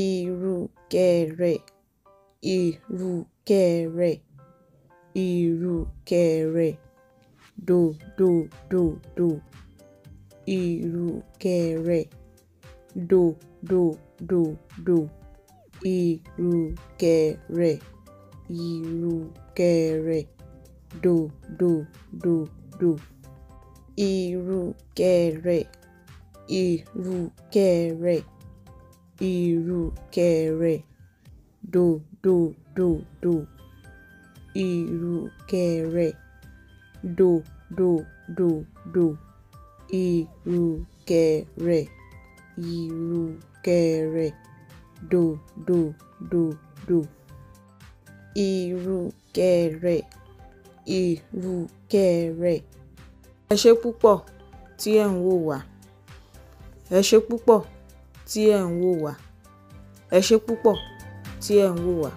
ìrùkẹ̀rẹ̀, ìrùkẹ̀rẹ̀, ìrùkẹ̀rẹ̀, dòdòdòdò, ìrùkẹ̀rẹ̀, dòdòdòdò, ìrùkẹ̀rẹ̀, ìrùkẹ̀rẹ̀, dòdòdòdò, ìrùkẹ̀rẹ̀, ìrùkẹ̀rẹ̀, ìrùkẹ̀rẹ̀, dòdòdòdò, ìrùkẹ̀rẹ̀, dòdòdòdò, ìrùkẹ̀rẹ̀, ìrùkẹ̀rẹ̀, dòdòdòdò, ìrùkẹ̀rẹ̀, ìrùkẹ̀rẹ̀. Ẹ ṣé púpọ̀ tí ẹ̀ ń wò wá. Ẹ ṣé púpọ̀ tí ẹ̀ ń wò wá. Ẹ ṣé púpọ̀ tí ẹ̀ ń wò wá.